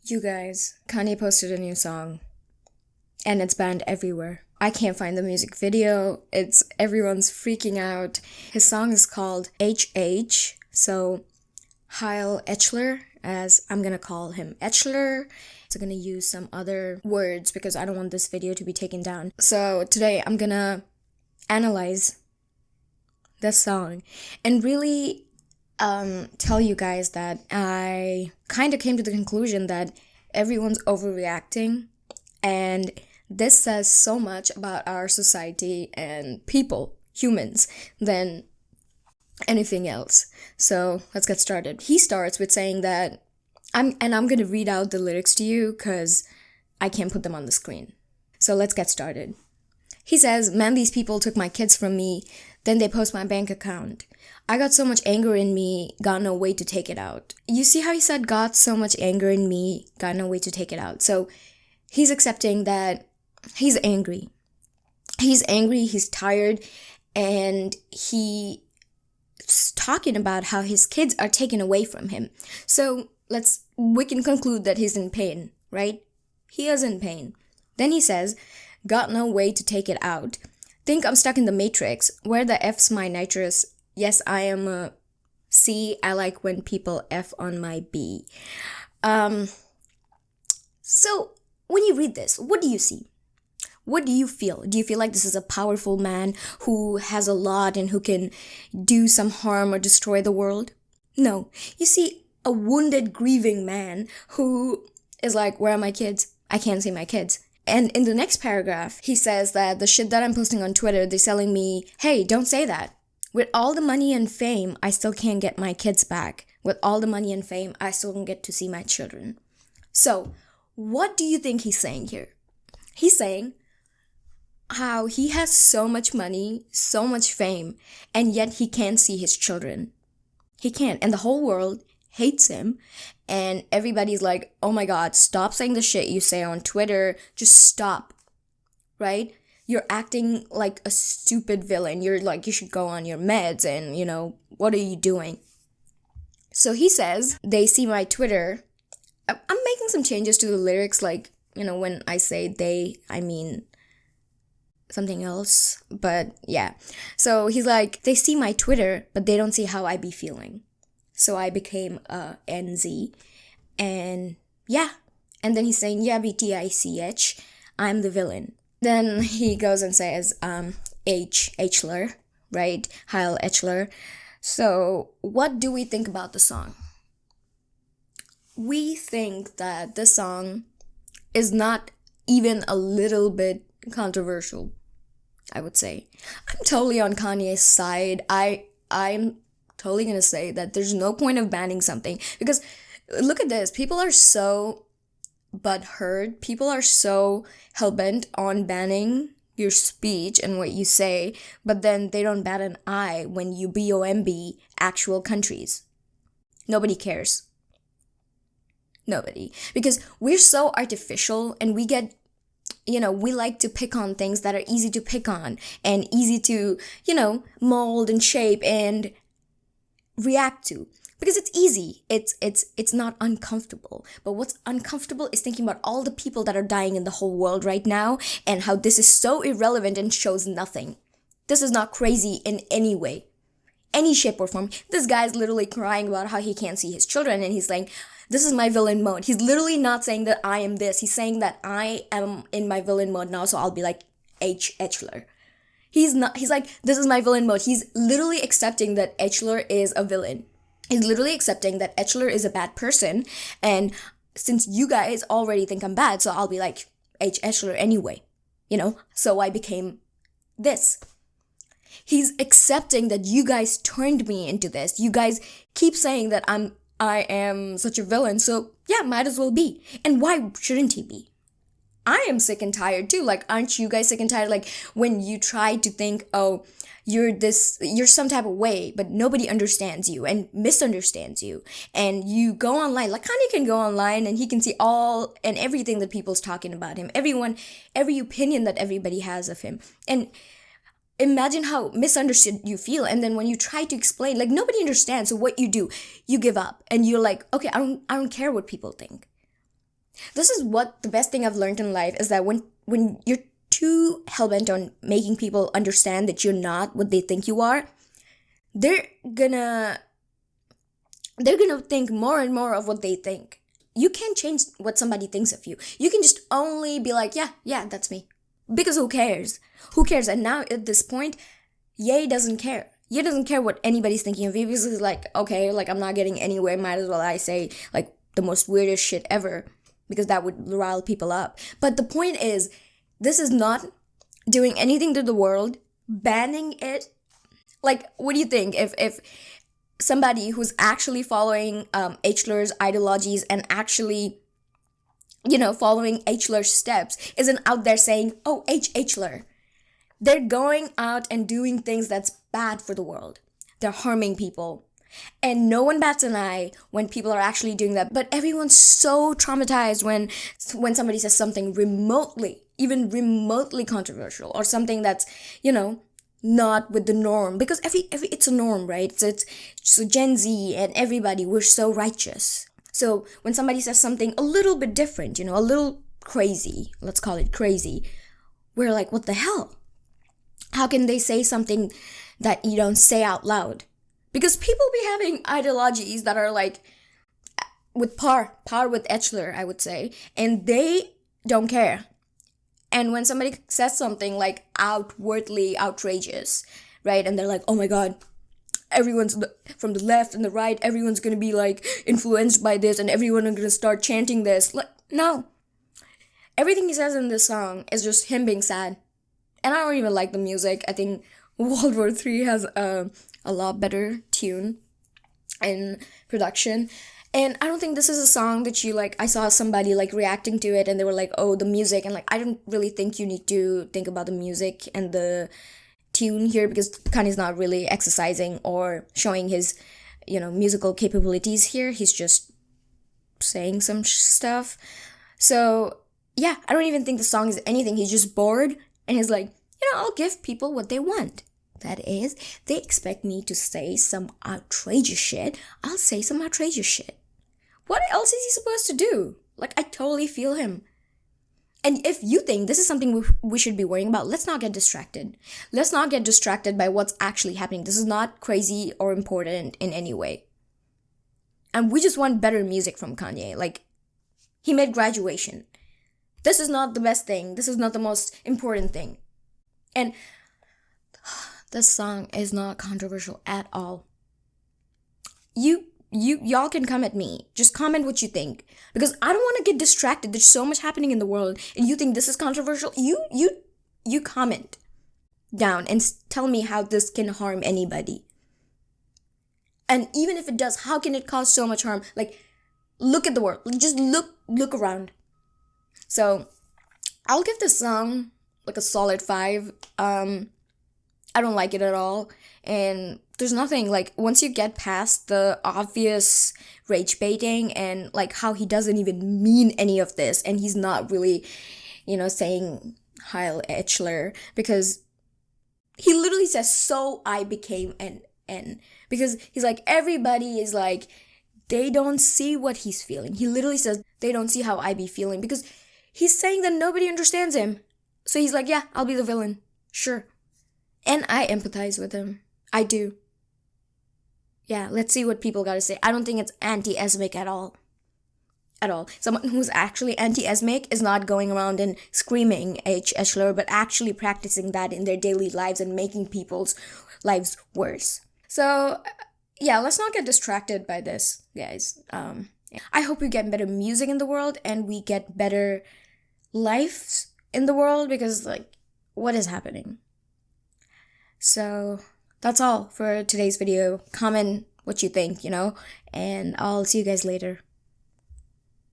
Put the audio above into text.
You guys, Kanye posted a new song and it's banned everywhere. I can't find the music video. Everyone's freaking out. His song is called HH, so Heil Etchler, as I'm gonna call him Etchler. So I'm gonna use some other words because I don't want this video to be taken down. So today I'm gonna analyze this song and really tell you guys that I kind of came to the conclusion that everyone's overreacting, and this says so much about our society and people, humans, than anything else. So let's get started. He starts with saying that I'm going to read out the lyrics to you because I can't put them on the screen. So let's get started. He says, "Man, these people took my kids from me, then they post my bank account. I got so much anger in me, got no way to take it out." You see how he said got so much anger in me, got no way to take it out. So he's accepting that he's angry. He's angry, he's tired, and he's talking about how his kids are taken away from him. So we can conclude that he's in pain, right? He is in pain. Then he says, "Got no way to take it out. Think I'm stuck in the matrix. Where the F's my nitrous? Yes, I am a C. I like when people F on my B." So when you read this, what do you see? What do you feel? Do you feel like this is a powerful man who has a lot and who can do some harm or destroy the world? No. You see a wounded, grieving man who is like, "Where are my kids? I can't see my kids." And in the next paragraph, he says that the shit that I'm posting on Twitter, they're telling me, "Hey, don't say that. With all the money and fame, I still can't get my kids back. With all the money and fame, I still don't get to see my children." So, what do you think he's saying here? He's saying how he has so much money, so much fame, and yet he can't see his children. He can't. And the whole world hates him. And everybody's like, "Oh my God, stop saying the shit you say on Twitter. Just stop." Right? You're acting like a stupid villain. You're like, you should go on your meds and, what are you doing? So he says, "They see my Twitter." I'm making some changes to the lyrics, like, when I say they, I mean something else. But yeah. So he's like, "They see my Twitter, but they don't see how I be feeling. So I became a NZ. And yeah." And then he's saying, "Yeah, BTICH, I'm the villain." Then he goes and says, Etchler, right? Heil Etchler. So what do we think about the song? We think that this song is not even a little bit controversial, I would say. I'm totally on Kanye's side. I'm totally gonna say that there's no point of banning something, because look at this. People are so butthurt. People are so hell-bent on banning your speech and what you say, but then they don't bat an eye when you BOMB actual countries. Nobody cares. Nobody. Because we're so artificial, and we get, we like to pick on things that are easy to pick on and easy to, mold and shape and react to, because it's easy. It's not uncomfortable. But what's uncomfortable is thinking about all the people that are dying in the whole world right now, and how this is so irrelevant and shows nothing. This is not crazy in any way, any shape or form. This guy's literally crying about how he can't see his children, and he's saying, "This is my villain mode." He's literally not saying that I am this. He's saying that I am in my villain mode now, so I'll be like Etchler. He's like, "This is my villain mode." He's literally accepting that Etchler is a villain. He's literally accepting that Etchler is a bad person. And since you guys already think I'm bad, so I'll be like Etchler anyway. So I became this. He's accepting that you guys turned me into this. You guys keep saying that I am such a villain, so yeah, might as well be. And why shouldn't he be? I am sick and tired too. Like, aren't you guys sick and tired? Like, when you try to think, oh, you're some type of way, but nobody understands you and misunderstands you. And you go online, like Kanye can go online and he can see all and everything that people's talking about him. Every opinion that everybody has of him. And imagine how misunderstood you feel. And then when you try to explain, like, nobody understands. So what you do, you give up and you're like, okay, I don't care what people think. This is what the best thing I've learned in life is that when you're too hell-bent on making people understand that you're not what they think you are, they're gonna think more and more of what they think. You can't change what somebody thinks of you. You can just only be like, yeah, that's me. Because who cares? Who cares? And now at this point, Ye doesn't care. Ye doesn't care what anybody's thinking of you because he's like, okay, like I'm not getting anywhere. Might as well I say like the most weirdest shit ever because that would rile people up. But the point is, this is not doing anything to the world, banning it. Like, what do you think if somebody who's actually following Hler's ideologies and actually, following Hler's steps isn't out there saying, oh, Hler. They're going out and doing things that's bad for the world. They're harming people. And no one bats an eye when people are actually doing that. But everyone's so traumatized when somebody says something even remotely controversial or something that's, not with the norm. Because it's a norm, right? So Gen Z and everybody, we're so righteous. So when somebody says something a little bit different, a little crazy, let's call it crazy, we're like, what the hell? How can they say something that you don't say out loud? Because people be having ideologies that are like with par with Hler, I would say, and they don't care. And when somebody says something like outwardly outrageous, right, and they're like, oh my god, everyone's from the left and the right, everyone's gonna be like influenced by this, and everyone are gonna start chanting this. Like, no, everything he says in this song is just him being sad. And I don't even like the music. I think World War III has a lot better tune and production. And I don't think this is a song that you like. I saw somebody like reacting to it and they were like, oh, the music. And like, I don't really think you need to think about the music and the tune here because Kanye's not really exercising or showing his, musical capabilities here. He's just saying some stuff. So yeah, I don't even think the song is anything. He's just bored. And he's like, I'll give people what they want. That is, they expect me to say some outrageous shit. I'll say some outrageous shit. What else is he supposed to do? Like, I totally feel him. And if you think this is something we should be worrying about, let's not get distracted. Let's not get distracted by what's actually happening. This is not crazy or important in any way. And we just want better music from Kanye. Like, he made Graduation. This is not the best thing. This is not the most important thing. And this song is not controversial at all. Y'all can come at me. Just comment what you think. Because I don't want to get distracted. There's so much happening in the world. And you think this is controversial? You comment down and tell me how this can harm anybody. And even if it does, how can it cause so much harm? Like, look at the world. Just look around. So, I'll give this song like a solid 5. I don't like it at all. And there's nothing, like, once you get past the obvious rage baiting and, like, how he doesn't even mean any of this, and he's not really, saying Heil Hitler, because he literally says, so I became an N. Because he's like, everybody is like, they don't see what he's feeling. He literally says, they don't see how I be feeling, because he's saying that nobody understands him. So he's like, yeah, I'll be the villain. Sure. And I empathize with him. I do. Yeah, let's see what people gotta say. I don't think it's anti-esmic at all. At all. Someone who's actually anti-esmic is not going around and screaming H. Hitler, but actually practicing that in their daily lives and making people's lives worse. So, yeah, let's not get distracted by this, guys. I hope we get better music in the world and we get better lives in the world because, like, what is happening? So, that's all for today's video. Comment what you think, and I'll see you guys later.